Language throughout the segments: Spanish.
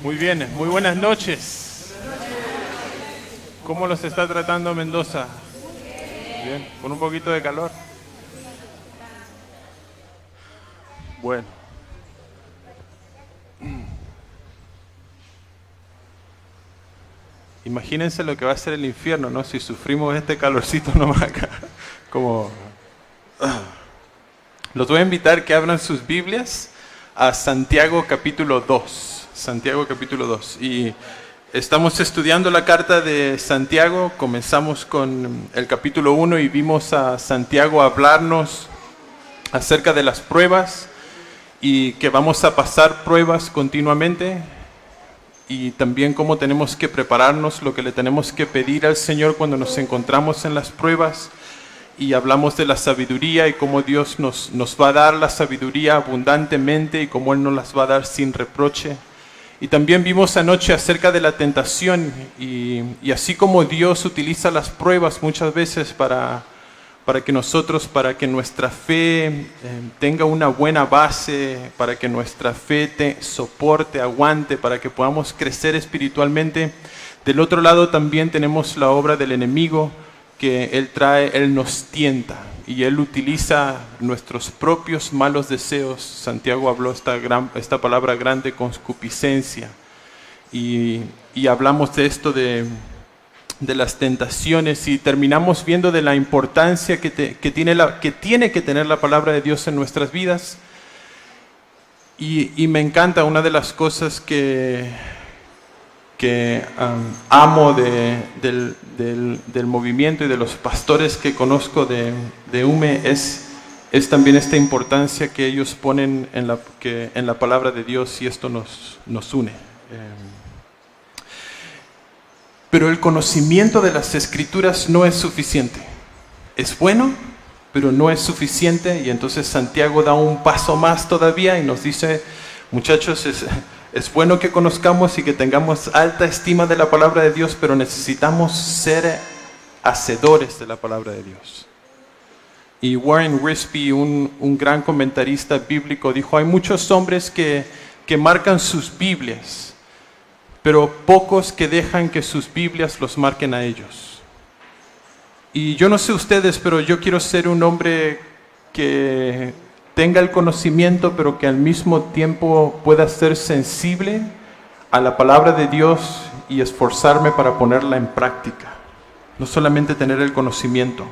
Muy bien, muy buenas noches. ¿Cómo los está tratando Mendoza? Bien, con un poquito de calor. Bueno. Imagínense lo que va a ser el infierno, ¿no? Si sufrimos este calorcito nomás acá. Como... Los voy a invitar que abran sus Biblias a Santiago capítulo 2. Santiago capítulo 2. Y estamos estudiando la carta de Santiago. Comenzamos con el capítulo 1 y vimos a Santiago hablarnos acerca de las pruebas y que vamos a pasar pruebas continuamente. Y también cómo tenemos que prepararnos, lo que le tenemos que pedir al Señor cuando nos encontramos en las pruebas. Y hablamos de la sabiduría y cómo Dios nos va a dar la sabiduría abundantemente y cómo Él nos las va a dar sin reproche. Y también vimos anoche acerca de la tentación y así como Dios utiliza las pruebas muchas veces para que nuestra fe tenga una buena base, para que nuestra fe soporte, aguante, para que podamos crecer espiritualmente. Del otro lado también tenemos la obra del enemigo que Él nos tienta y Él utiliza nuestros propios malos deseos. Santiago habló esta palabra grande, concupiscencia, y hablamos de esto de las tentaciones y terminamos viendo de la importancia que tiene que tener la palabra de Dios en nuestras vidas. Y me encanta una de las cosas que amo del movimiento y de los pastores que conozco de UME es también esta importancia que ellos ponen en la palabra de Dios, y esto nos une. Pero el conocimiento de las Escrituras no es suficiente. Es bueno, pero no es suficiente, y entonces Santiago da un paso más todavía y nos dice: muchachos, es bueno que conozcamos y que tengamos alta estima de la palabra de Dios, pero necesitamos ser hacedores de la palabra de Dios. Y Warren Wiersbe, un gran comentarista bíblico, dijo: hay muchos hombres que marcan sus Biblias, pero pocos que dejan que sus Biblias los marquen a ellos. Y yo no sé ustedes, pero yo quiero ser un hombre que tenga el conocimiento, pero que al mismo tiempo pueda ser sensible a la palabra de Dios y esforzarme para ponerla en práctica. No solamente tener el conocimiento.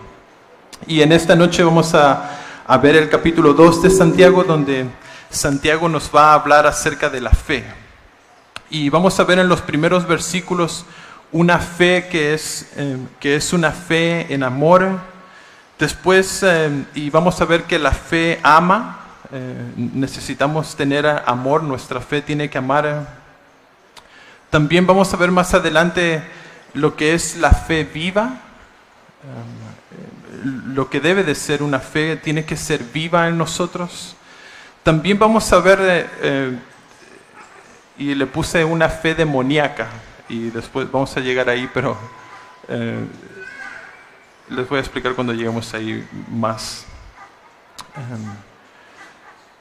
Y en esta noche vamos a ver el capítulo 2 de Santiago, donde Santiago nos va a hablar acerca de la fe. Y vamos a ver en los primeros versículos una fe que es una fe en amor. Después, y vamos a ver que la fe ama, necesitamos tener amor, nuestra fe tiene que amar. También vamos a ver más adelante lo que es la fe viva, lo que debe de ser una fe, tiene que ser viva en nosotros. También vamos a ver, y le puse una fe demoníaca, y después vamos a llegar ahí, pero... les voy a explicar cuando lleguemos ahí más.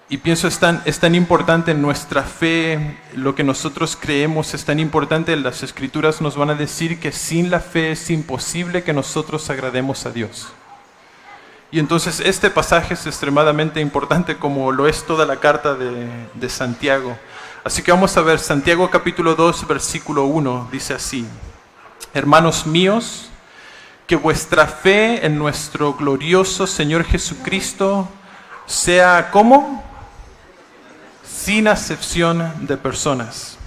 Y pienso es tan importante en nuestra fe, lo que nosotros creemos es tan importante. Las Escrituras nos van a decir que sin la fe es imposible que nosotros agrademos a Dios. Y entonces este pasaje es extremadamente importante, como lo es toda la carta de Santiago. Así que vamos a ver Santiago capítulo 2, versículo 1, dice así: hermanos míos, que vuestra fe en nuestro glorioso Señor Jesucristo sea, ¿cómo? Sin acepción de personas.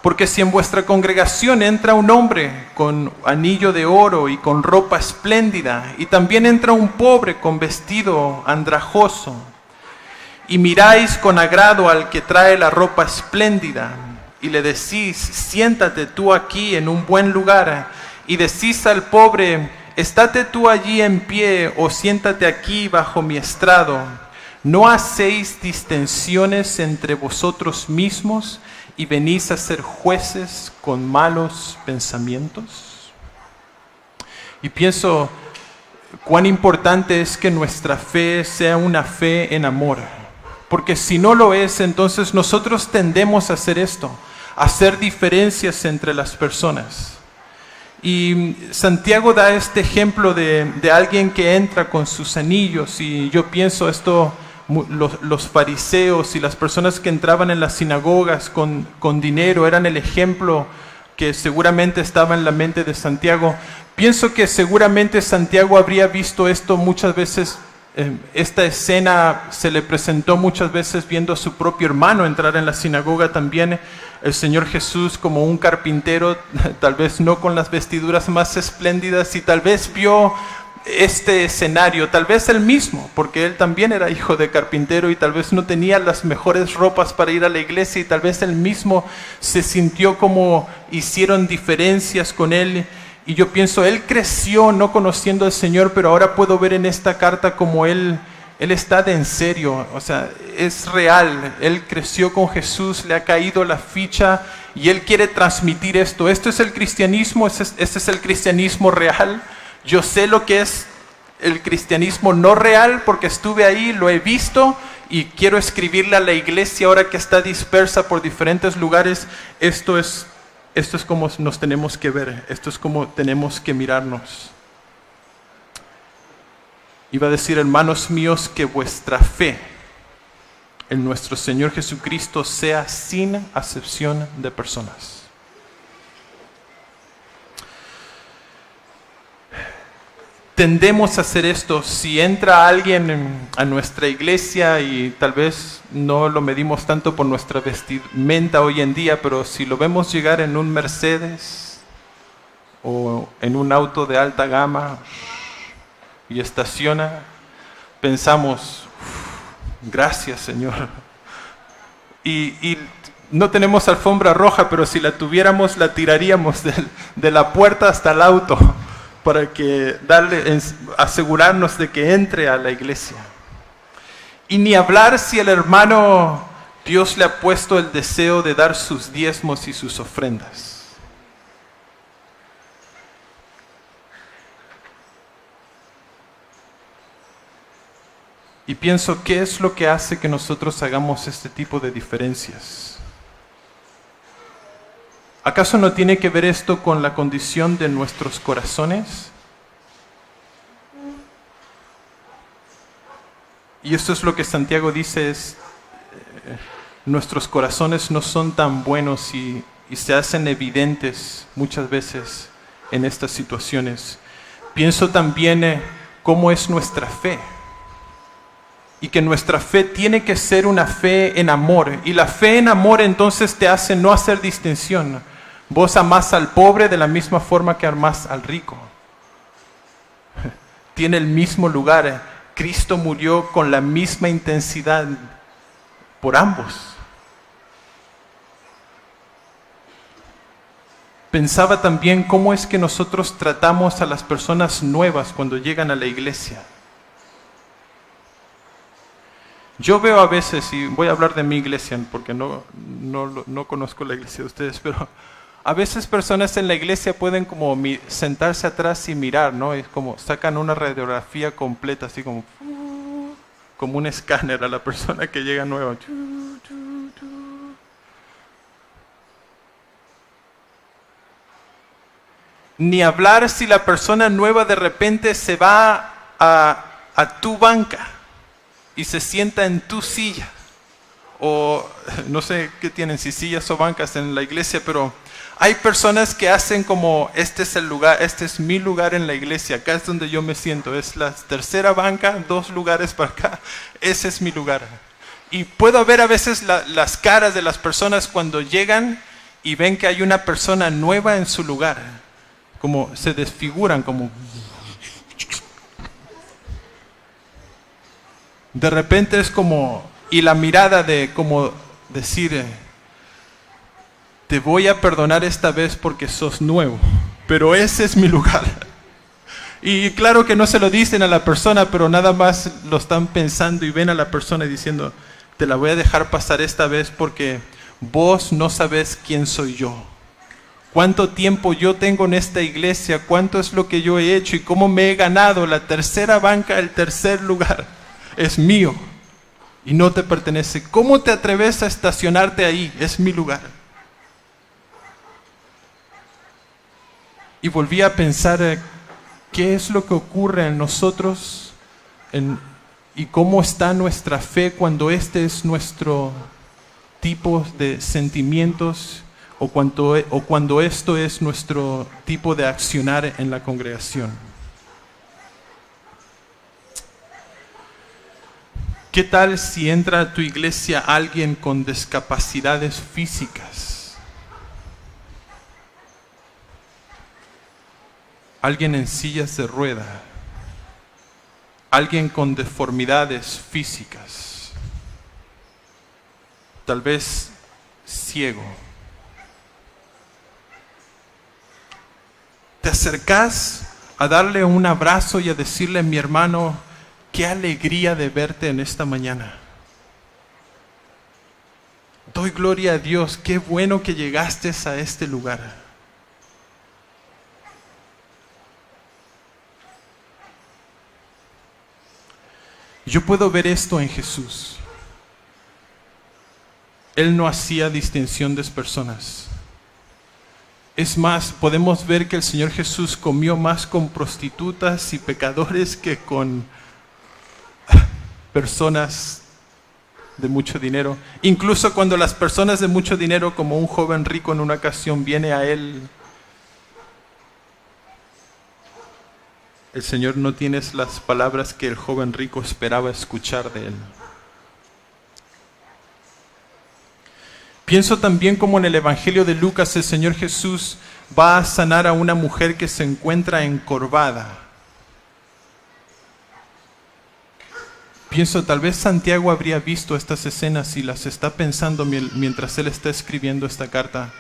Porque si en vuestra congregación entra un hombre con anillo de oro y con ropa espléndida, y también entra un pobre con vestido andrajoso, y miráis con agrado al que trae la ropa espléndida, y le decís: siéntate tú aquí en un buen lugar, y decís al pobre: estate tú allí en pie, o siéntate aquí bajo mi estrado, ¿no hacéis distensiones entre vosotros mismos y venís a ser jueces con malos pensamientos? Y pienso cuán importante es que nuestra fe sea una fe en amor, porque si no lo es, entonces nosotros tendemos a hacer esto, hacer diferencias entre las personas. Y Santiago da este ejemplo de alguien que entra con sus anillos, y yo pienso esto, los fariseos y las personas que entraban en las sinagogas con dinero eran el ejemplo que seguramente estaba en la mente de Santiago. Pienso que seguramente Santiago habría visto esto muchas veces. Esta escena se le presentó muchas veces viendo a su propio hermano entrar en la sinagoga también. El Señor Jesús como un carpintero, tal vez no con las vestiduras más espléndidas, y tal vez vio este escenario, tal vez él mismo, porque él también era hijo de carpintero y tal vez no tenía las mejores ropas para ir a la iglesia, y tal vez él mismo se sintió como hicieron diferencias con él. Y yo pienso, él creció no conociendo al Señor, pero ahora puedo ver en esta carta como él está de en serio, o sea, es real. Él creció con Jesús, le ha caído la ficha y él quiere transmitir esto. Esto es el cristianismo, este es el cristianismo real. Yo sé lo que es el cristianismo no real porque estuve ahí, lo he visto, y quiero escribirle a la iglesia ahora que está dispersa por diferentes lugares. Esto es como nos tenemos que ver, esto es como tenemos que mirarnos. Iba a decir, hermanos míos, que vuestra fe en nuestro Señor Jesucristo sea sin acepción de personas. Tendemos a hacer esto. Si entra alguien a nuestra iglesia, y tal vez no lo medimos tanto por nuestra vestimenta hoy en día, pero si lo vemos llegar en un Mercedes o en un auto de alta gama y estaciona, pensamos, gracias Señor. Y no tenemos alfombra roja, pero si la tuviéramos, la tiraríamos de la puerta hasta el auto para asegurarnos de que entre a la iglesia. Y ni hablar si el hermano, Dios le ha puesto el deseo de dar sus diezmos y sus ofrendas. Y pienso, ¿qué es lo que hace que nosotros hagamos este tipo de diferencias? ¿Acaso no tiene que ver esto con la condición de nuestros corazones? Y esto es lo que Santiago dice, nuestros corazones no son tan buenos y se hacen evidentes muchas veces en estas situaciones. Pienso también cómo es nuestra fe. Y que nuestra fe tiene que ser una fe en amor. Y la fe en amor entonces te hace no hacer distinción. Vos amás al pobre de la misma forma que amás al rico. Tiene el mismo lugar. Cristo murió con la misma intensidad por ambos. Pensaba también cómo es que nosotros tratamos a las personas nuevas cuando llegan a la iglesia. Yo veo a veces, y voy a hablar de mi iglesia porque no conozco la iglesia de ustedes, pero a veces personas en la iglesia pueden como sentarse atrás y mirar, ¿no? Es como sacan una radiografía completa, así como un escáner a la persona que llega nueva. Ni hablar si la persona nueva de repente se va a tu banca y se sienta en tu silla, o no sé qué tienen, si sillas o bancas en la iglesia, pero hay personas que hacen como, este es el lugar, este es mi lugar en la iglesia, acá es donde yo me siento, es la tercera banca, 2 lugares para acá, ese es mi lugar. Y puedo ver a veces las caras de las personas cuando llegan y ven que hay una persona nueva en su lugar, como se desfiguran, como de repente es como, y la mirada de como decir, te voy a perdonar esta vez porque sos nuevo, pero ese es mi lugar. Y claro que no se lo dicen a la persona, pero nada más lo están pensando y ven a la persona y diciendo, te la voy a dejar pasar esta vez porque vos no sabés quién soy yo. Cuánto tiempo yo tengo en esta iglesia, cuánto es lo que yo he hecho y cómo me he ganado la tercera banca, el tercer lugar. Es mío y no te pertenece. ¿Cómo te atreves a estacionarte ahí? Es mi lugar. Y volví a pensar qué es lo que ocurre en nosotros y cómo está nuestra fe cuando este es nuestro tipo de sentimientos o cuando esto es nuestro tipo de accionar en la congregación. ¿Qué tal si entra a tu iglesia alguien con discapacidades físicas? Alguien en sillas de rueda. Alguien con deformidades físicas. Tal vez ciego. Te acercás a darle un abrazo y a decirle: mi hermano, qué alegría de verte en esta mañana. Doy gloria a Dios, qué bueno que llegaste a este lugar. Yo puedo ver esto en Jesús. Él no hacía distinción de personas. Es más, podemos ver que el Señor Jesús comió más con prostitutas y pecadores que con personas de mucho dinero. Incluso cuando las personas de mucho dinero, como un joven rico en una ocasión, viene a Él, el Señor no tiene las palabras que el joven rico esperaba escuchar de Él. Pienso también como en el Evangelio de Lucas el Señor Jesús va a sanar a una mujer que se encuentra encorvada. Pienso, tal vez Santiago habría visto estas escenas y las está pensando mientras él está escribiendo esta carta.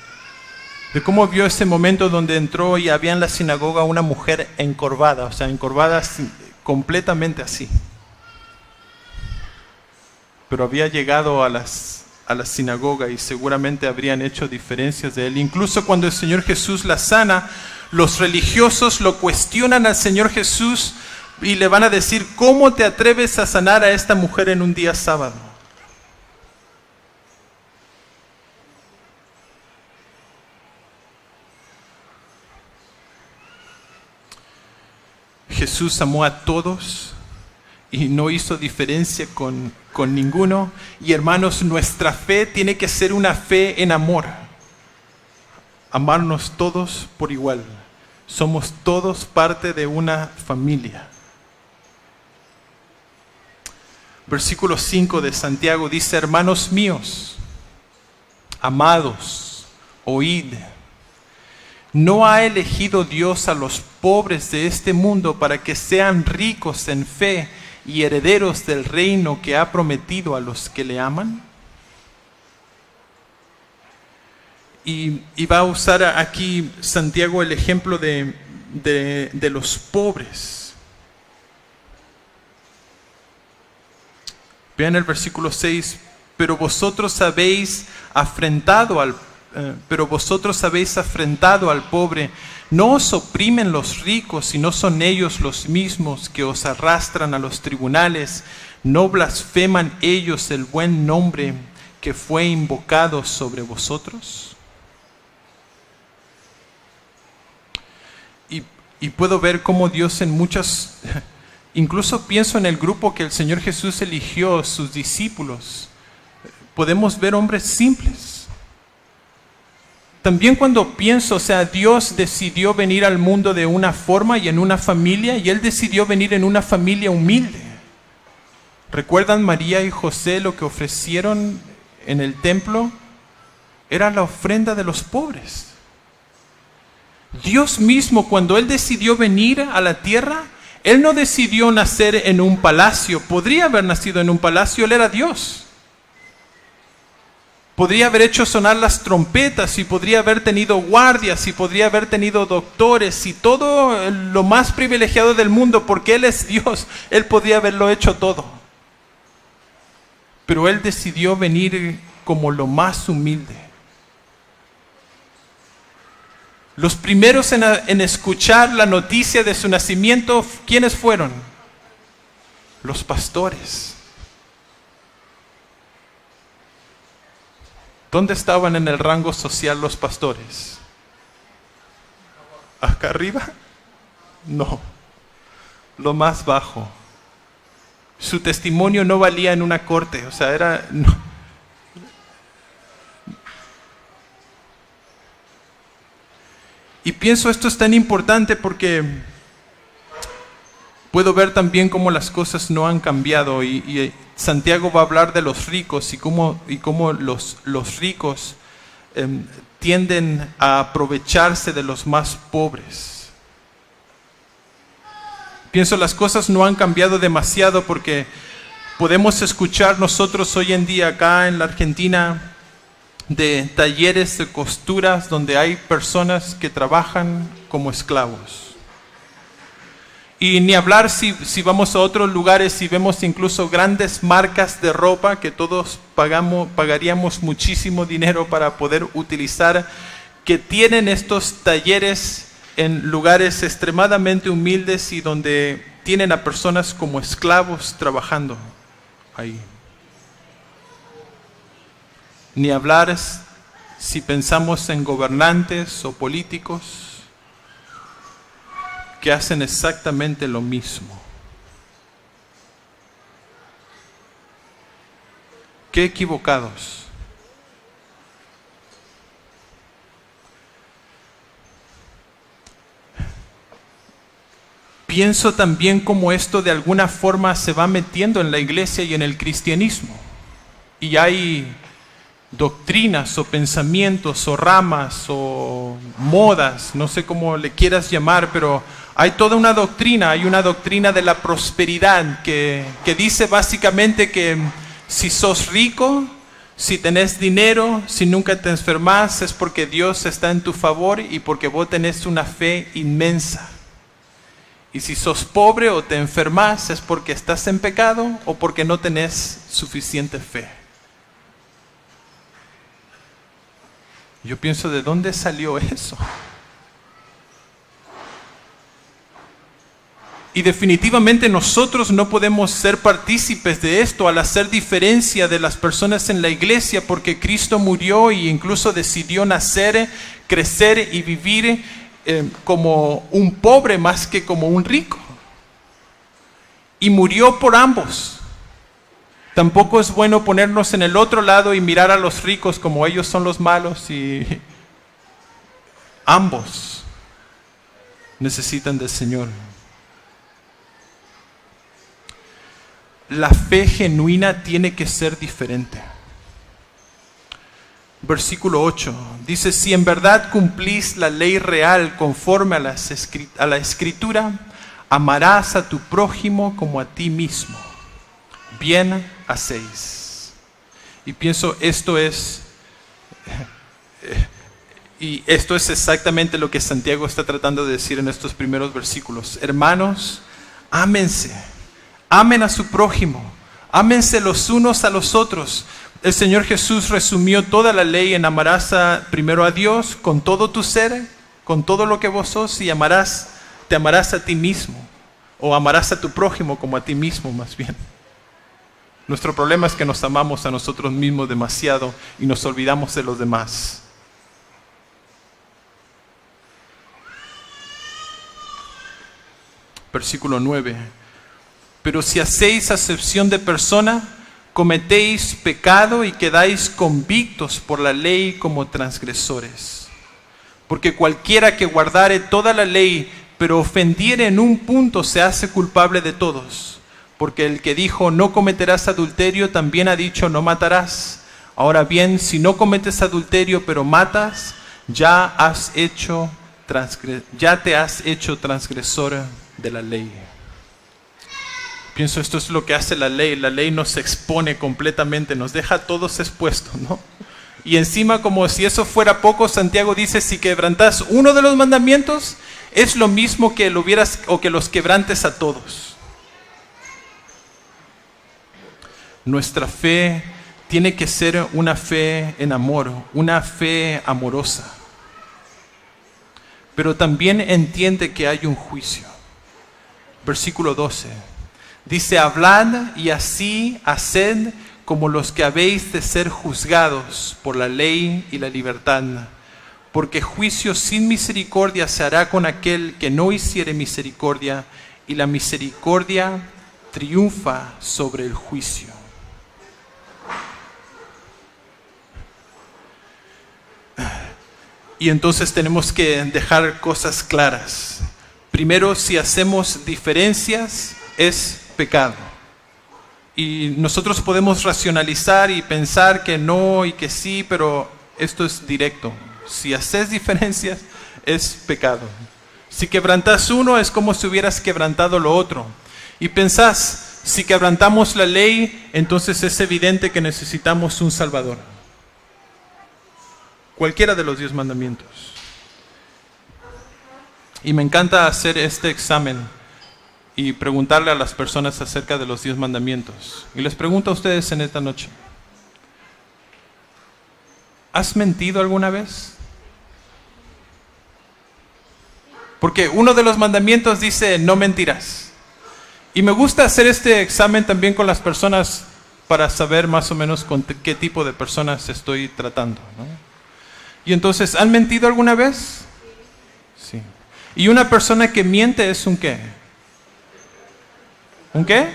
De cómo vio ese momento donde entró y había en la sinagoga una mujer encorvada, o sea, encorvada completamente así. Pero había llegado a la sinagoga y seguramente habrían hecho diferencias de él. Incluso cuando el Señor Jesús la sana, los religiosos lo cuestionan al Señor Jesús y le van a decir: ¿cómo te atreves a sanar a esta mujer en un día sábado? Jesús amó a todos y no hizo diferencia con ninguno. Y hermanos, nuestra fe tiene que ser una fe en amor. Amarnos todos por igual. Somos todos parte de una familia. Versículo 5 de Santiago dice: hermanos míos, amados, oíd. ¿No ha elegido Dios a los pobres de este mundo para que sean ricos en fe y herederos del reino que ha prometido a los que le aman? Y va a usar aquí Santiago el ejemplo de los pobres. Vean el versículo 6. Pero vosotros habéis afrentado al pobre. No os oprimen los ricos, y no son ellos los mismos que os arrastran a los tribunales. No blasfeman ellos el buen nombre que fue invocado sobre vosotros. Y puedo ver cómo Dios en muchas, incluso pienso en el grupo que el Señor Jesús eligió, sus discípulos. Podemos ver hombres simples. También cuando pienso, o sea, Dios decidió venir al mundo de una forma y en una familia, y Él decidió venir en una familia humilde. ¿Recuerdan María y José lo que ofrecieron en el templo? Era la ofrenda de los pobres. Dios mismo, cuando Él decidió venir a la tierra, Él no decidió nacer en un palacio. Podría haber nacido en un palacio, Él era Dios. Podría haber hecho sonar las trompetas y podría haber tenido guardias y podría haber tenido doctores y todo lo más privilegiado del mundo, porque Él es Dios. Él podría haberlo hecho todo. Pero Él decidió venir como lo más humilde. Los primeros en escuchar la noticia de su nacimiento, ¿quiénes fueron? Los pastores. ¿Dónde estaban en el rango social los pastores? ¿Acá arriba? No, lo más bajo. Su testimonio no valía en una corte, o sea, era... No. Y pienso esto es tan importante porque puedo ver también cómo las cosas no han cambiado y Santiago va a hablar de los ricos y cómo los ricos tienden a aprovecharse de los más pobres. Pienso las cosas no han cambiado demasiado porque podemos escuchar nosotros hoy en día acá en la Argentina de talleres de costuras donde hay personas que trabajan como esclavos. Y ni hablar si vamos a otros lugares y vemos incluso grandes marcas de ropa que todos pagaríamos muchísimo dinero para poder utilizar, que tienen estos talleres en lugares extremadamente humildes y donde tienen a personas como esclavos trabajando ahí. Ni hablar si pensamos en gobernantes o políticos que hacen exactamente lo mismo. Qué equivocados. Pienso también cómo esto de alguna forma se va metiendo en la iglesia y en el cristianismo. Y hay doctrinas o pensamientos o ramas o modas, no sé cómo le quieras llamar, pero hay toda una doctrina, hay una doctrina de la prosperidad que dice básicamente que si sos rico, si tenés dinero, si nunca te enfermas, es porque Dios está en tu favor y porque vos tenés una fe inmensa. Y si sos pobre o te enfermas, es porque estás en pecado o porque no tenés suficiente fe. Yo pienso, ¿de dónde salió eso? Y definitivamente nosotros no podemos ser partícipes de esto al hacer diferencia de las personas en la iglesia, porque Cristo murió e incluso decidió nacer, crecer y vivir como un pobre más que como un rico. Y murió por ambos. Tampoco es bueno ponernos en el otro lado y mirar a los ricos como ellos son los malos, y ambos necesitan del Señor. La fe genuina tiene que ser diferente. Versículo 8 dice: si en verdad cumplís la ley real conforme a la Escritura, amarás a tu prójimo como a ti mismo. Bien hacéis. Y pienso, esto es exactamente lo que Santiago está tratando de decir en estos primeros versículos. Hermanos, ámense, amen a su prójimo, ámense los unos a los otros. El Señor Jesús resumió toda la ley en amarás primero a Dios con todo tu ser, con todo lo que vos sos, y te amarás a ti mismo, o amarás a tu prójimo como a ti mismo más bien. Nuestro problema es que nos amamos a nosotros mismos demasiado y nos olvidamos de los demás. Versículo 9. Pero si hacéis acepción de persona, cometéis pecado y quedáis convictos por la ley como transgresores. Porque cualquiera que guardare toda la ley, pero ofendiere en un punto, se hace culpable de todos. Porque el que dijo no cometerás adulterio, también ha dicho no matarás. Ahora bien, si no cometes adulterio pero matas, ya te has hecho transgresor de la ley. Pienso, esto es lo que hace la ley. La ley nos expone completamente, nos deja a todos expuestos, ¿no? Y encima, como si eso fuera poco, Santiago dice: si quebrantas uno de los mandamientos, es lo mismo que los quebrantes a todos. Nuestra fe tiene que ser una fe en amor, una fe amorosa. Pero también entiende que hay un juicio. Versículo 12. Dice: hablad y así haced como los que habéis de ser juzgados por la ley y la libertad, porque juicio sin misericordia se hará con aquel que no hiciere misericordia, y la misericordia triunfa sobre el juicio. Y entonces tenemos que dejar cosas claras. Primero, si hacemos diferencias, es pecado. Y nosotros podemos racionalizar y pensar que no y que sí, pero esto es directo. Si haces diferencias, es pecado. Si quebrantas uno, es como si hubieras quebrantado lo otro. Y pensás, si quebrantamos la ley, entonces es evidente que necesitamos un Salvador. Cualquiera de los 10 mandamientos. Y me encanta hacer este examen y preguntarle a las personas acerca de los 10 mandamientos. Y les pregunto a ustedes en esta noche: ¿has mentido alguna vez? Porque uno de los mandamientos dice: no mentirás. Y me gusta hacer este examen también con las personas para saber más o menos con qué tipo de personas estoy tratando, ¿no? Y entonces, ¿han mentido alguna vez? Sí. ¿Y una persona que miente es un qué? ¿Un qué?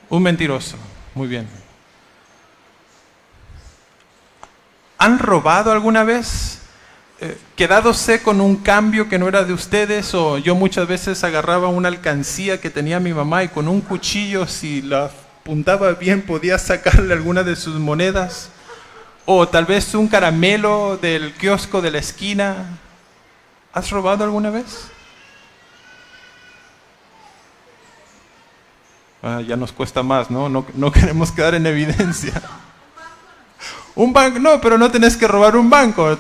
Un mentiroso. Muy bien. ¿Han robado alguna vez? ¿Quedádose con un cambio que no era de ustedes? O yo muchas veces agarraba una alcancía que tenía mi mamá y con un cuchillo, si la apuntaba bien, podía sacarle alguna de sus monedas. O tal vez un caramelo del kiosco de la esquina. ¿Has robado alguna vez? Ya nos cuesta más, ¿no? No queremos quedar en evidencia. Un banco, no, pero no tenés que robar un banco.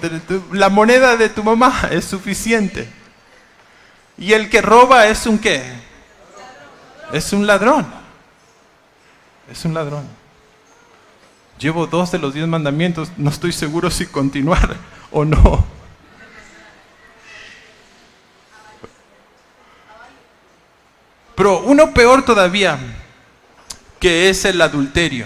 La moneda de tu mamá es suficiente. Y el que roba es un ¿qué? Es un ladrón. Es un ladrón. Llevo 2 de los 10 mandamientos, no estoy seguro si continuar o no. Pero uno peor todavía, que es el adulterio.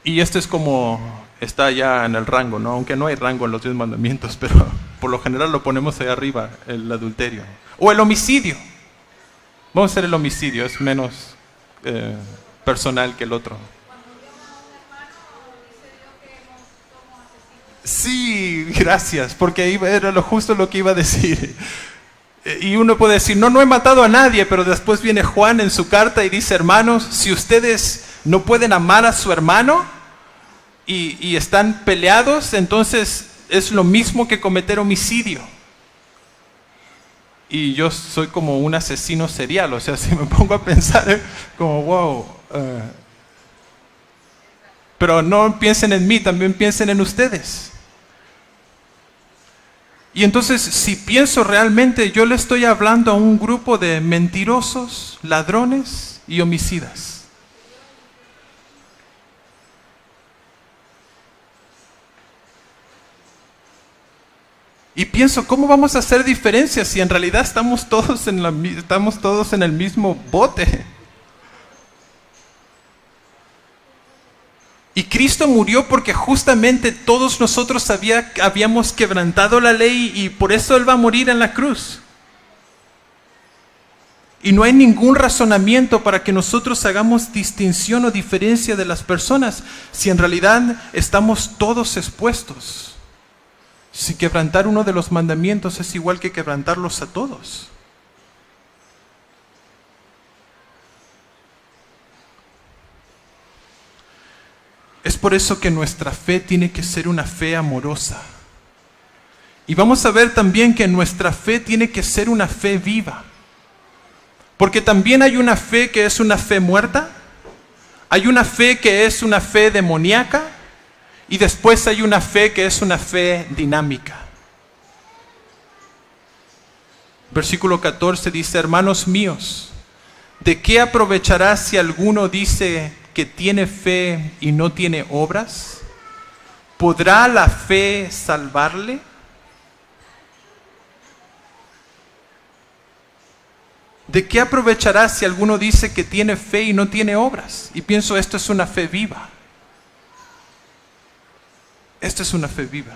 Y este es como, está ya en el rango, ¿no? Aunque no hay rango en los 10 mandamientos, pero por lo general lo ponemos ahí arriba, el adulterio. O el homicidio. Vamos a hacer el homicidio, es menos personal que el otro. Sí, gracias, porque era justo lo que iba a decir. Y uno puede decir, no he matado a nadie, pero después viene Juan en su carta y dice: hermanos, si ustedes no pueden amar a su hermano y están peleados, entonces es lo mismo que cometer homicidio. Y yo soy como un asesino serial, o sea, si me pongo a pensar, como wow. Pero no piensen en mí, también piensen en ustedes. Y entonces, si pienso realmente, yo le estoy hablando a un grupo de mentirosos, ladrones y homicidas. Y pienso, ¿cómo vamos a hacer diferencias si en realidad estamos todos en el mismo bote? Y Cristo murió porque justamente todos nosotros habíamos quebrantado la ley, y por eso Él va a morir en la cruz. Y no hay ningún razonamiento para que nosotros hagamos distinción o diferencia de las personas si en realidad estamos todos expuestos. Si quebrantar uno de los mandamientos es igual que quebrantarlos a todos. Es por eso que nuestra fe tiene que ser una fe amorosa. Y vamos a ver también que nuestra fe tiene que ser una fe viva. Porque también hay una fe que es una fe muerta, hay una fe que es una fe demoníaca, y después hay una fe que es una fe dinámica. Versículo 14 dice: hermanos míos, ¿de qué aprovechará si alguno dice que tiene fe y no tiene obras? ¿Podrá la fe salvarle? ¿De qué aprovechará si alguno dice que tiene fe y no tiene obras? Y pienso, esto es una fe viva. Esta es una fe viva.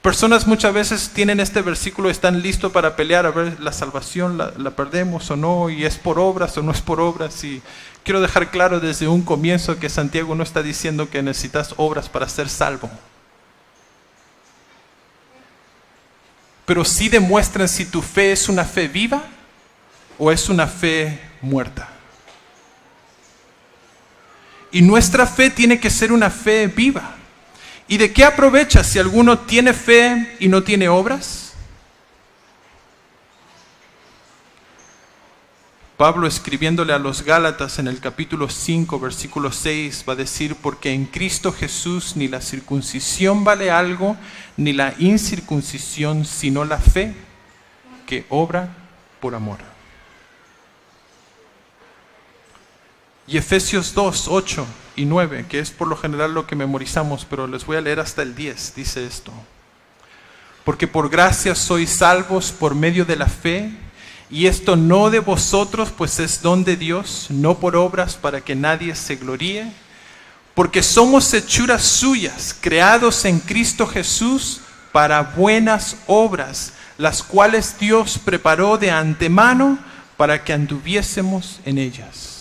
Personas muchas veces tienen este versículo, están listos para pelear, a ver, la salvación la perdemos o no, y es por obras o no es por obras. Y quiero dejar claro desde un comienzo que Santiago no está diciendo que necesitas obras para ser salvo. Pero sí demuestran si tu fe es una fe viva o es una fe muerta. Y nuestra fe tiene que ser una fe viva. ¿Y de qué aprovecha si alguno tiene fe y no tiene obras? Pablo, escribiéndole a los Gálatas en el capítulo 5, versículo 6, va a decir: porque en Cristo Jesús ni la circuncisión vale algo, ni la incircuncisión, sino la fe que obra por amor. Y Efesios 2, 8 y 9, que es por lo general lo que memorizamos, pero les voy a leer hasta el 10, dice esto: porque por gracia sois salvos por medio de la fe, y esto no de vosotros, pues es don de Dios, no por obras para que nadie se gloríe, porque somos hechuras suyas, creados en Cristo Jesús para buenas obras, las cuales Dios preparó de antemano para que anduviésemos en ellas.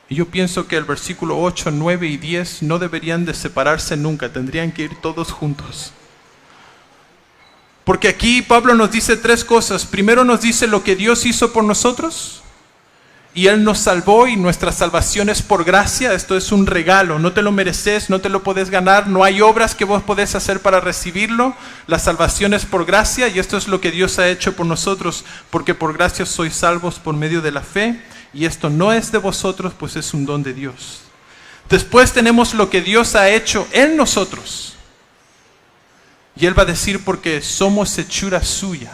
Y yo pienso que el versículo 8, 9 y 10 no deberían de separarse nunca, tendrían que ir todos juntos. Porque aquí Pablo nos dice tres cosas. Primero nos dice lo que Dios hizo por nosotros, y Él nos salvó, y nuestra salvación es por gracia. Esto es un regalo, no te lo mereces, no te lo podés ganar, no hay obras que vos podés hacer para recibirlo. La salvación es por gracia, y esto es lo que Dios ha hecho por nosotros, porque por gracia sois salvos por medio de la fe. Y esto no es de vosotros, pues es un don de Dios. Después tenemos lo que Dios ha hecho en nosotros. Y Él va a decir: porque somos hechura suya.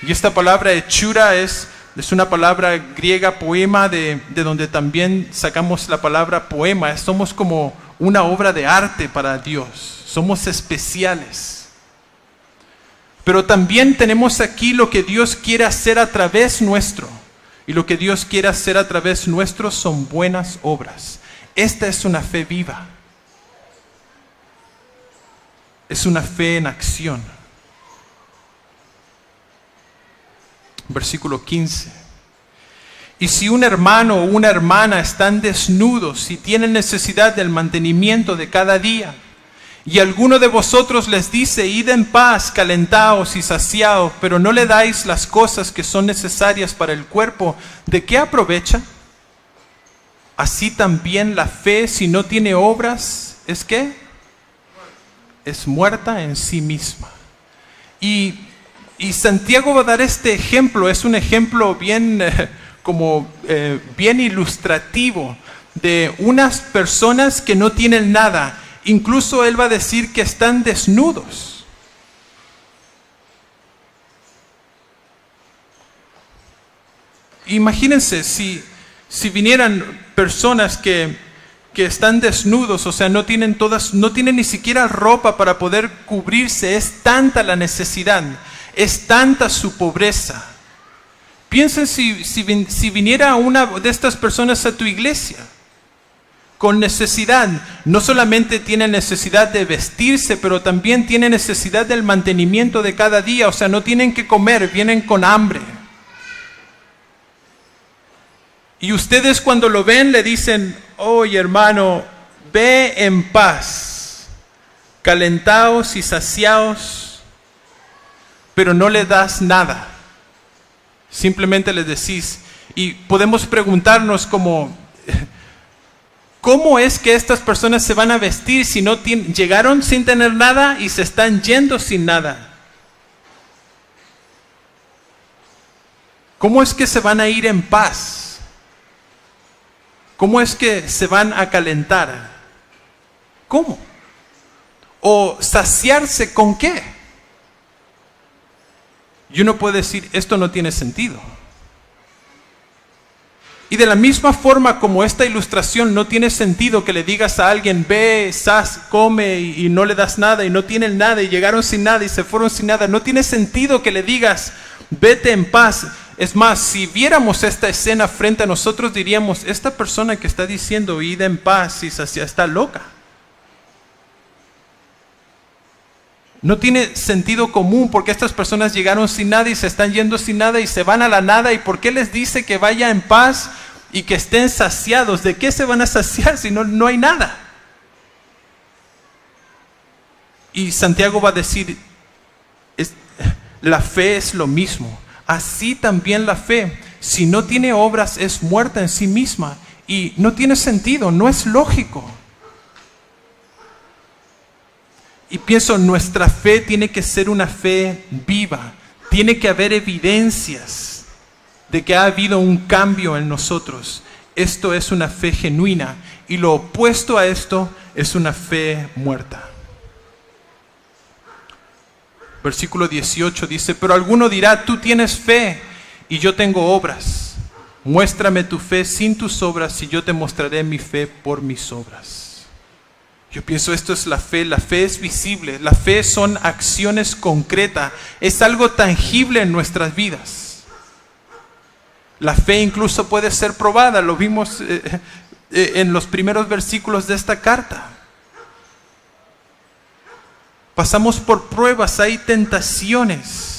Y esta palabra hechura es una palabra griega, poema, de donde también sacamos la palabra poema. Somos como una obra de arte para Dios. Somos especiales. Pero también tenemos aquí lo que Dios quiere hacer a través nuestro. Y lo que Dios quiere hacer a través nuestro son buenas obras. Esta es una fe viva. Es una fe en acción. Versículo 15. Y si un hermano o una hermana están desnudos y tienen necesidad del mantenimiento de cada día, y alguno de vosotros les dice: id en paz, calentaos y saciaos, pero no le dais las cosas que son necesarias para el cuerpo, ¿de qué aprovecha? Así también la fe, si no tiene obras, ¿es qué? Es muerta en sí misma. Y Santiago va a dar este ejemplo. Es un ejemplo bien ilustrativo de unas personas que no tienen nada. Incluso él va a decir que están desnudos. Imagínense si vinieran personas que están desnudos, o sea, no tienen ni siquiera ropa para poder cubrirse. Es tanta la necesidad, es tanta su pobreza. Piensen si viniera una de estas personas a tu iglesia con necesidad. No solamente tiene necesidad de vestirse, pero también tiene necesidad del mantenimiento de cada día. O sea, no tienen que comer, vienen con hambre. Y ustedes cuando lo ven le dicen: oye hermano, ve en paz, calentaos y saciaos, pero no le das nada. Simplemente les decís. Y podemos preguntarnos ¿cómo es que estas personas se van a vestir si llegaron sin tener nada y se están yendo sin nada? ¿Cómo es que se van a ir en paz? ¿Cómo es que se van a calentar? ¿Cómo? ¿O saciarse con qué? Y uno puede decir: esto no tiene sentido. Y de la misma forma como esta ilustración no tiene sentido que le digas a alguien: ve, come, y no le das nada, y no tienen nada, y llegaron sin nada y se fueron sin nada. No tiene sentido que le digas: vete en paz. Es más, si viéramos esta escena frente a nosotros, diríamos: esta persona que está diciendo id en paz y sacia está loca. No tiene sentido común porque estas personas llegaron sin nada y se están yendo sin nada y se van a la nada. ¿Y por qué les dice que vaya en paz y que estén saciados? ¿De qué se van a saciar si no hay nada? Y Santiago va a decir, la fe es lo mismo. Así también la fe, si no tiene obras, es muerta en sí misma. Y no tiene sentido, no es lógico. Y pienso, nuestra fe tiene que ser una fe viva. Tiene que haber evidencias de que ha habido un cambio en nosotros. Esto es una fe genuina. Y lo opuesto a esto es una fe muerta. Versículo 18 dice, pero alguno dirá, tú tienes fe y yo tengo obras. Muéstrame tu fe sin tus obras y yo te mostraré mi fe por mis obras. Yo pienso, esto es la fe es visible, la fe son acciones concretas, es algo tangible en nuestras vidas. La fe incluso puede ser probada, lo vimos en los primeros versículos de esta carta. Pasamos por pruebas, hay tentaciones.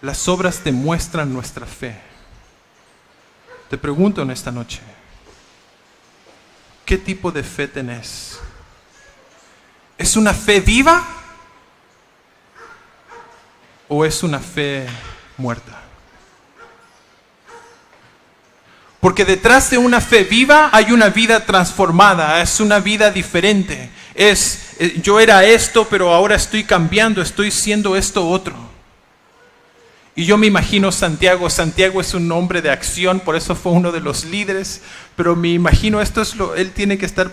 Las obras demuestran nuestra fe. Te pregunto en esta noche, ¿qué tipo de fe tenés? ¿Es una fe viva o es una fe muerta? Porque detrás de una fe viva hay una vida transformada, es una vida diferente. Yo era esto, pero ahora estoy cambiando, estoy siendo esto otro. Y yo me imagino Santiago es un hombre de acción, por eso fue uno de los líderes, pero me imagino él tiene que estar,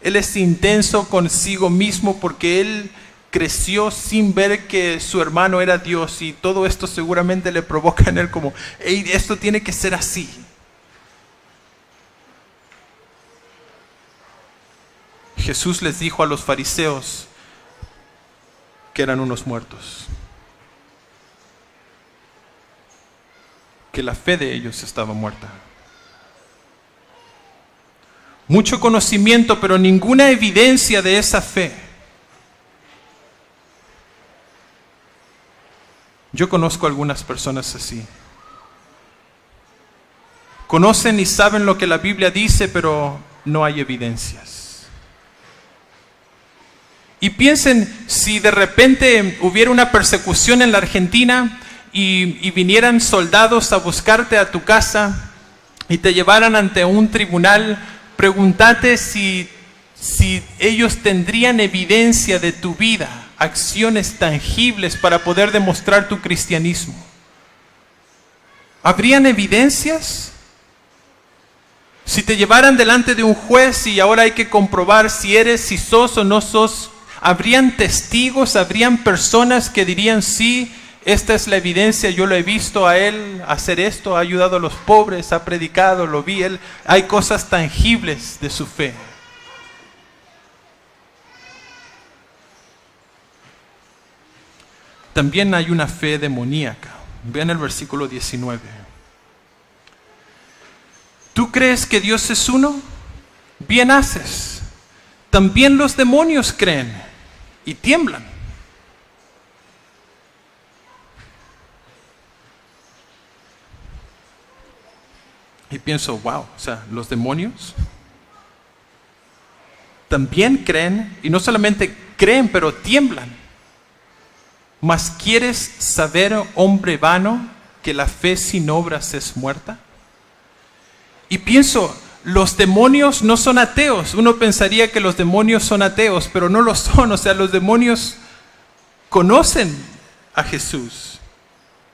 él es intenso consigo mismo porque él creció sin ver que su hermano era Dios y todo esto seguramente le provoca en él como, hey, esto tiene que ser así. Jesús les dijo a los fariseos que eran unos muertos, que la fe de ellos estaba muerta. Mucho conocimiento, pero ninguna evidencia de esa fe. Yo conozco algunas personas así. Conocen y saben lo que la Biblia dice, pero no hay evidencias. Y piensen, si de repente hubiera una persecución en la Argentina y vinieran soldados a buscarte a tu casa y te llevaran ante un tribunal, pregúntate si ellos tendrían evidencia de tu vida, acciones tangibles para poder demostrar tu cristianismo. ¿Habrían evidencias? Si te llevaran delante de un juez y ahora hay que comprobar si sos o no sos, ¿habrían testigos, habrían personas que dirían sí? Esta es la evidencia, yo lo he visto a él hacer esto, ha ayudado a los pobres, ha predicado, lo vi él. Hay cosas tangibles de su fe. También hay una fe demoníaca. Vean el versículo 19. ¿Tú crees que Dios es uno? Bien haces. También los demonios creen y tiemblan. Y pienso, wow, los demonios también creen, y no solamente creen, pero tiemblan. ¿Mas quieres saber, hombre vano, que la fe sin obras es muerta? Y pienso, los demonios no son ateos. Uno pensaría que los demonios son ateos, pero no lo son. Los demonios conocen a Jesús.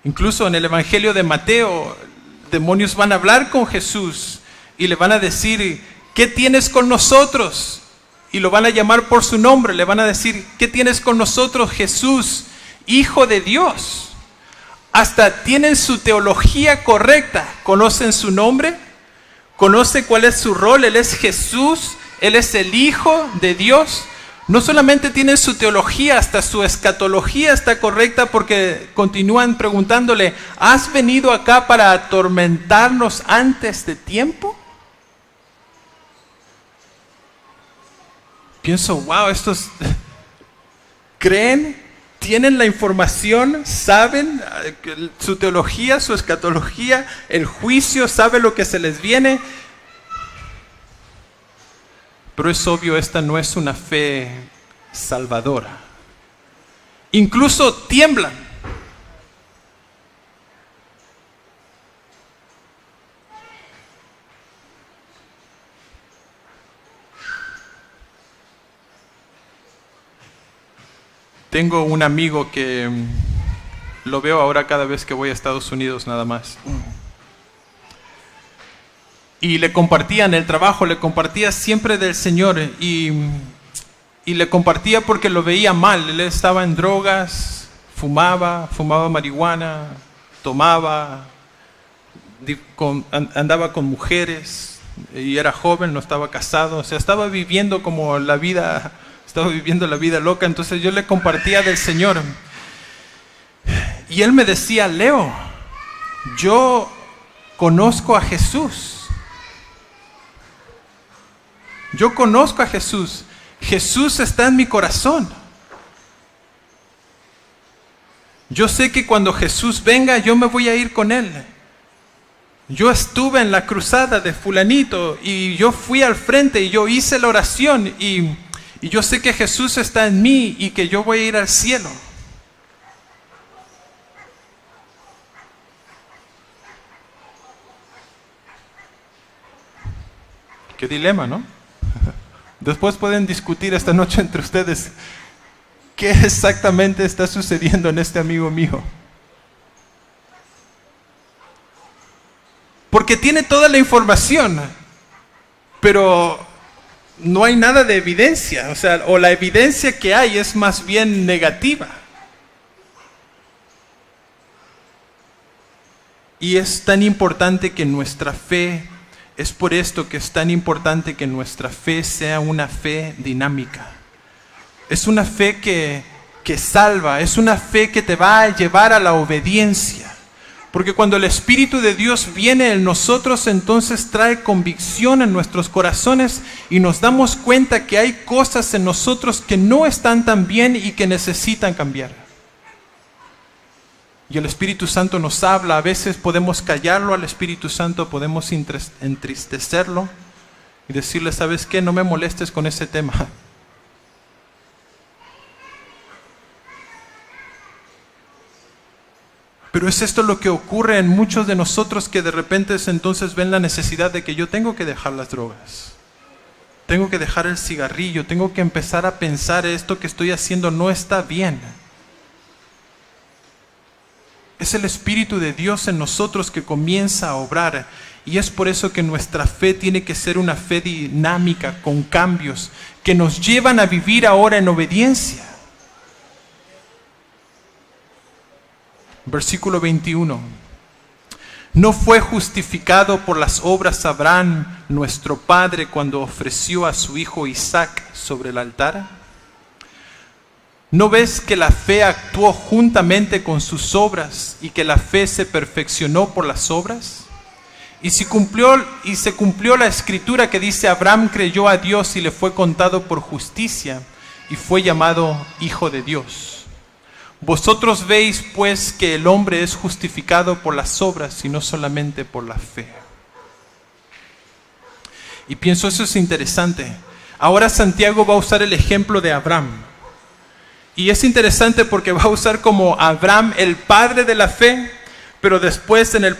Incluso en el Evangelio de Mateo, demonios van a hablar con Jesús y le van a decir, ¿qué tienes con nosotros? Y lo van a llamar por su nombre, le van a decir, ¿qué tienes con nosotros, Jesús, Hijo de Dios? Hasta tienen su teología correcta, conocen su nombre, conocen cuál es su rol, Él es Jesús, Él es el Hijo de Dios. No solamente tienen su teología, hasta su escatología está correcta porque continúan preguntándole, ¿has venido acá para atormentarnos antes de tiempo? pienso, wow, estos creen, tienen la información, saben su teología, su escatología, el juicio, saben lo que se les viene. Pero es obvio, esta no es una fe salvadora. Incluso tiemblan. Tengo un amigo que lo veo ahora cada vez que voy a Estados Unidos nada más. Y le compartía en el trabajo, le compartía siempre del Señor y le compartía porque lo veía mal. Él estaba en drogas, fumaba marihuana, tomaba, andaba con mujeres y era joven, no estaba casado. O sea, estaba viviendo como la vida... Estaba viviendo la vida loca. Entonces yo le compartía del Señor. Y él me decía, Leo, yo conozco a Jesús. Yo conozco a Jesús. Jesús está en mi corazón. Yo sé que cuando Jesús venga, yo me voy a ir con Él. Yo estuve en la cruzada de fulanito y yo fui al frente y yo hice la oración y yo sé que Jesús está en mí y que yo voy a ir al cielo. Qué dilema, ¿no? Después pueden discutir esta noche entre ustedes qué exactamente está sucediendo en este amigo mío. Porque tiene toda la información, pero no hay nada de evidencia, o la evidencia que hay es más bien negativa. Y es tan importante que nuestra fe, es por esto que es tan importante que nuestra fe sea una fe dinámica. Es una fe que salva, es una fe que te va a llevar a la obediencia. Porque cuando el Espíritu de Dios viene en nosotros, entonces trae convicción en nuestros corazones y nos damos cuenta que hay cosas en nosotros que no están tan bien y que necesitan cambiar. Y el Espíritu Santo nos habla. A veces podemos callarlo al Espíritu Santo, podemos entristecerlo y decirle, ¿sabes qué? No me molestes con ese tema. Pero es esto lo que ocurre en muchos de nosotros, que de repente entonces ven la necesidad de que yo tengo que dejar las drogas, tengo que dejar el cigarrillo, tengo que empezar a pensar esto que estoy haciendo no está bien. Es el Espíritu de Dios en nosotros que comienza a obrar, y es por eso que nuestra fe tiene que ser una fe dinámica, con cambios que nos llevan a vivir ahora en obediencia. Versículo 21. ¿No fue justificado por las obras Abraham, nuestro padre, cuando ofreció a su hijo Isaac sobre el altar? ¿No ves que la fe actuó juntamente con sus obras y que la fe se perfeccionó por las obras? Y se cumplió la escritura que dice, Abraham creyó a Dios y le fue contado por justicia y fue llamado hijo de Dios. Vosotros veis pues que el hombre es justificado por las obras y no solamente por la fe. Y pienso, eso es interesante. Ahora Santiago va a usar el ejemplo de Abraham. Y es interesante porque va a usar como Abraham el padre de la fe, pero después en el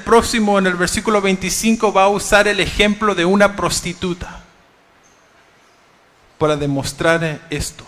versículo 25, va a usar el ejemplo de una prostituta para demostrar esto.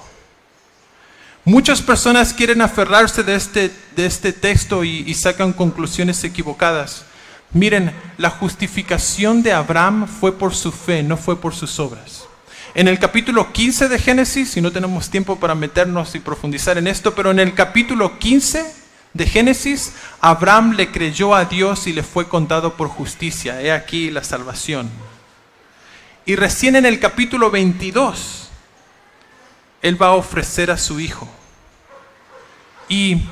Muchas personas quieren aferrarse de este texto y sacan conclusiones equivocadas. Miren, la justificación de Abraham fue por su fe, no fue por sus obras. En el capítulo 15 de Génesis, y no tenemos tiempo para meternos y profundizar en esto, pero en el capítulo 15 de Génesis, Abraham le creyó a Dios y le fue contado por justicia. He aquí la salvación. Y recién en el capítulo 22, él va a ofrecer a su hijo. Y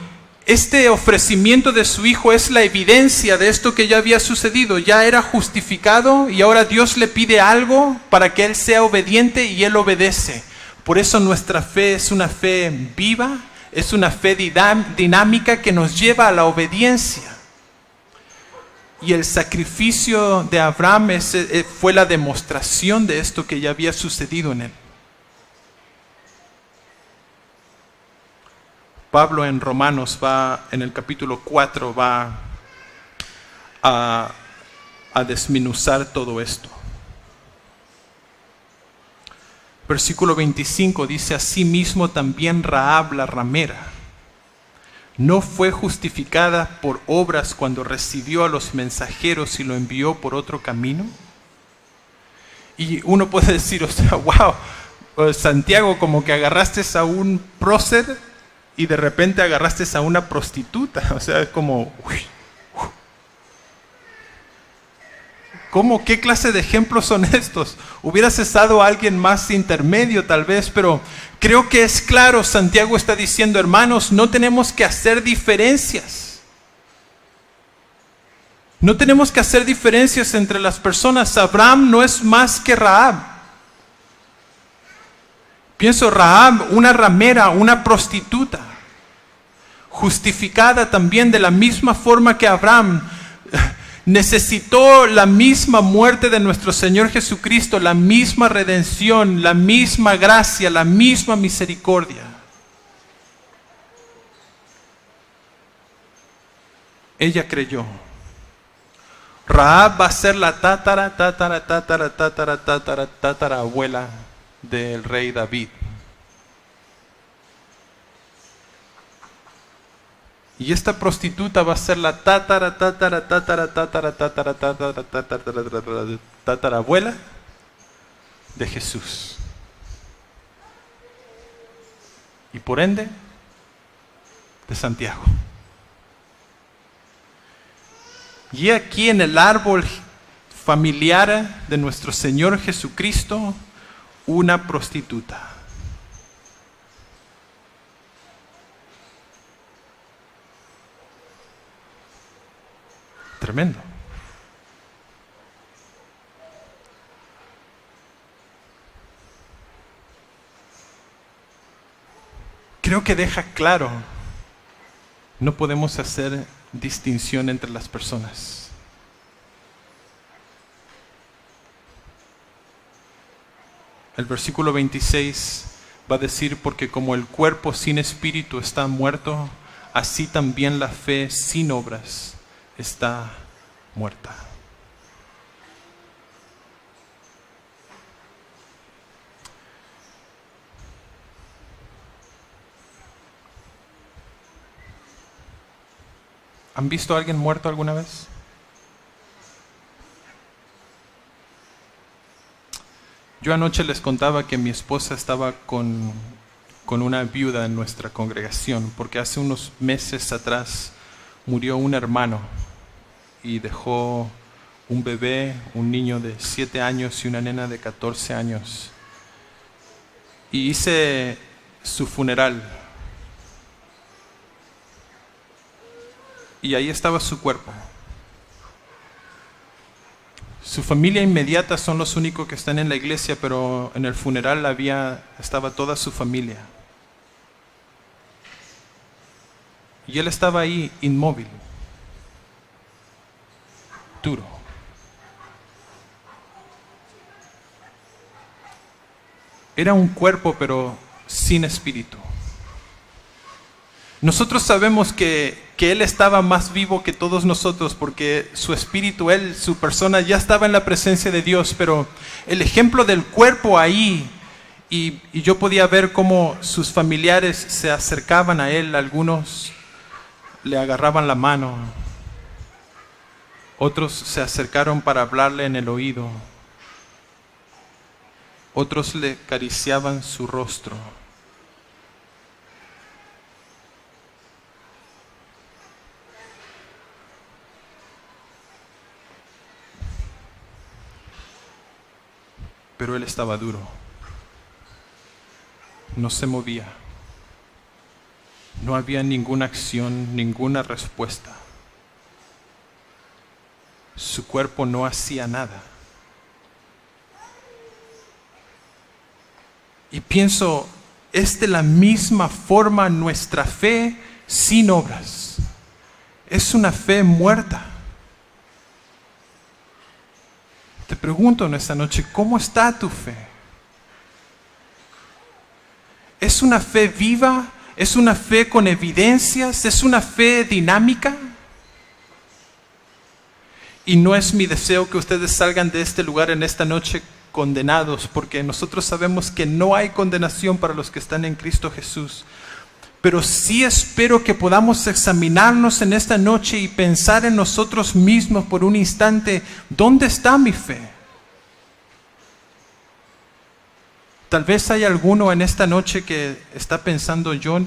este ofrecimiento de su hijo es la evidencia de esto que ya había sucedido. Ya era justificado y ahora Dios le pide algo para que él sea obediente y él obedece. Por eso nuestra fe es una fe viva, es una fe dinámica que nos lleva a la obediencia. Y el sacrificio de Abraham fue la demostración de esto que ya había sucedido en él. Pablo en Romanos en el capítulo 4 va a desmenuzar todo esto. Versículo 25 dice: asimismo también Rahab la ramera no fue justificada por obras cuando recibió a los mensajeros y lo envió por otro camino. Y uno puede decir, wow, Santiago, como que agarraste a un prócer y de repente agarraste a una prostituta. O sea, es como... ¿Cómo? ¿Qué clase de ejemplos son estos? Hubiera cesado a alguien más intermedio tal vez, pero creo que es claro. Santiago está diciendo, hermanos, no tenemos que hacer diferencias. No tenemos que hacer diferencias entre las personas. Abraham no es más que Rahab. Pienso, Rahab, una ramera, una prostituta, justificada también de la misma forma que Abraham, necesitó la misma muerte de nuestro Señor Jesucristo, la misma redención, la misma gracia, la misma misericordia. Ella creyó. Rahab va a ser la tatarabuela del rey David. Y esta prostituta va a ser la tatarabuela de Jesús. Y por ende, de Santiago. Y aquí en el árbol familiar de nuestro Señor Jesucristo, una prostituta. Tremendo. Creo que deja claro, no podemos hacer distinción entre las personas. El versículo 26 va a decir, porque como el cuerpo sin espíritu está muerto, así también la fe sin obras está muerta. ¿Han visto a alguien muerto alguna vez? Yo anoche les contaba que mi esposa estaba con una viuda en nuestra congregación, porque hace unos meses atrás murió un hermano y dejó un bebé, un niño de 7 años y una nena de 14 años. Y hice su funeral. Y ahí estaba su cuerpo. Su familia inmediata son los únicos que están en la iglesia, pero en el funeral estaba toda su familia. Y él estaba ahí inmóvil, duro. Era un cuerpo, pero sin espíritu. Nosotros sabemos que él estaba más vivo que todos nosotros, porque su espíritu, su persona ya estaba en la presencia de Dios, pero el ejemplo del cuerpo ahí, y yo podía ver cómo sus familiares se acercaban a él, algunos le agarraban la mano, otros se acercaron para hablarle en el oído, otros le acariciaban su rostro. Pero él estaba duro, no se movía, no había ninguna acción, ninguna respuesta. Su cuerpo no hacía nada. Y pienso, es de la misma forma nuestra fe sin obras. Es una fe muerta. Te pregunto en esta noche, ¿cómo está tu fe? ¿Es una fe viva? ¿Es una fe con evidencias? ¿Es una fe dinámica? Y no es mi deseo que ustedes salgan de este lugar en esta noche condenados, porque nosotros sabemos que no hay condenación para los que están en Cristo Jesús. Pero sí espero que podamos examinarnos en esta noche y pensar en nosotros mismos por un instante, ¿dónde está mi fe? Tal vez hay alguno en esta noche que está pensando, yo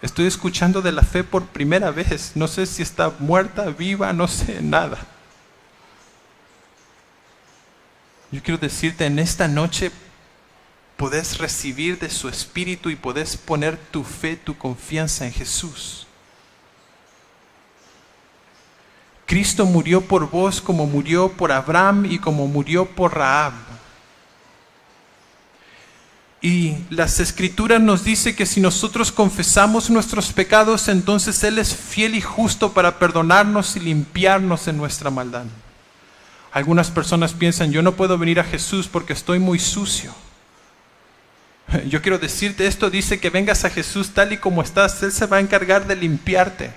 estoy escuchando de la fe por primera vez, no sé si está muerta, viva, no sé nada. Yo quiero decirte, en esta noche podés recibir de su Espíritu y podés poner tu fe, tu confianza en Jesús. Cristo murió por vos como murió por Abraham y como murió por Rahab. Y las Escrituras nos dicen que si nosotros confesamos nuestros pecados, entonces Él es fiel y justo para perdonarnos y limpiarnos en nuestra maldad. Algunas personas piensan, yo no puedo venir a Jesús porque estoy muy sucio. Yo quiero decirte, esto dice que vengas a Jesús tal y como estás. Él se va a encargar de limpiarte.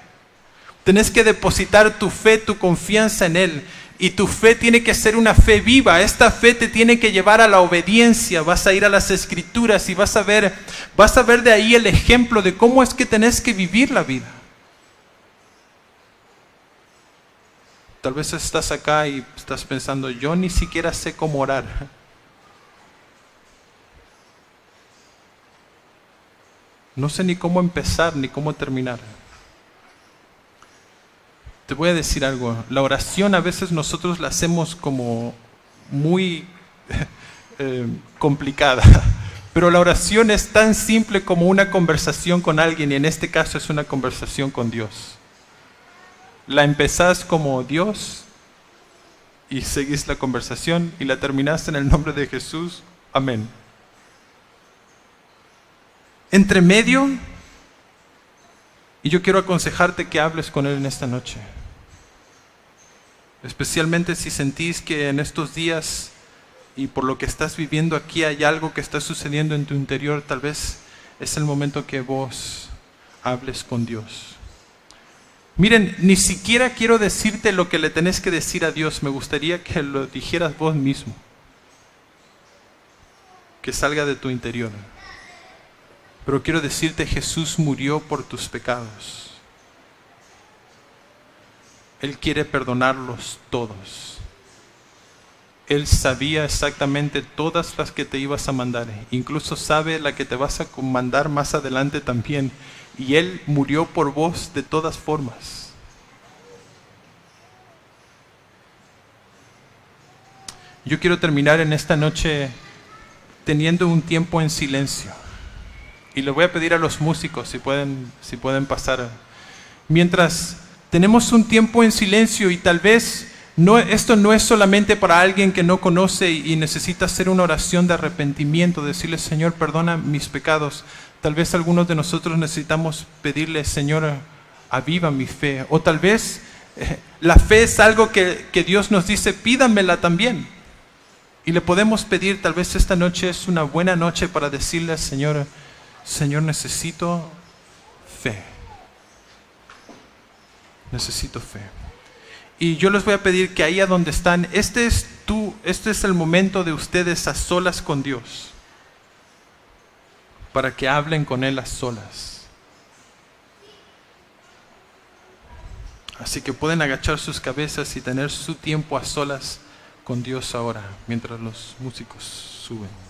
Tenés que depositar tu fe, tu confianza en Él. Y tu fe tiene que ser una fe viva. Esta fe te tiene que llevar a la obediencia. Vas a ir a las Escrituras y vas a ver de ahí el ejemplo de cómo es que tenés que vivir la vida. Tal vez estás acá y estás pensando, yo ni siquiera sé cómo orar. No sé ni cómo empezar, ni cómo terminar. Te voy a decir algo. La oración a veces nosotros la hacemos como muy complicada. Pero la oración es tan simple como una conversación con alguien, y en este caso es una conversación con Dios. La empezás como Dios y seguís la conversación y la terminás en el nombre de Jesús. Amén. Entre medio, y yo quiero aconsejarte que hables con Él en esta noche. Especialmente si sentís que en estos días y por lo que estás viviendo aquí hay algo que está sucediendo en tu interior, tal vez es el momento que vos hables con Dios. Miren, ni siquiera quiero decirte lo que le tenés que decir a Dios. Me gustaría que lo dijeras vos mismo. Que salga de tu interior. Pero quiero decirte, Jesús murió por tus pecados. Él quiere perdonarlos todos. Él sabía exactamente todas las que te ibas a mandar. Incluso sabe la que te vas a mandar más adelante también. Y Él murió por vos de todas formas. Yo quiero terminar en esta noche teniendo un tiempo en silencio. Y le voy a pedir a los músicos si pueden pasar. Mientras tenemos un tiempo en silencio, y tal vez esto no es solamente para alguien que no conoce y necesita hacer una oración de arrepentimiento, decirle, Señor, perdona mis pecados. Tal vez algunos de nosotros necesitamos pedirle, Señor, aviva mi fe. O tal vez la fe es algo que Dios nos dice, pídamela también. Y le podemos pedir, tal vez esta noche es una buena noche para decirle al Señor, Señor, necesito fe. Necesito fe. Y yo les voy a pedir que ahí a donde están, este es el momento de ustedes a solas con Dios. Para que hablen con Él a solas. Así que pueden agachar sus cabezas y tener su tiempo a solas con Dios ahora, mientras los músicos suben.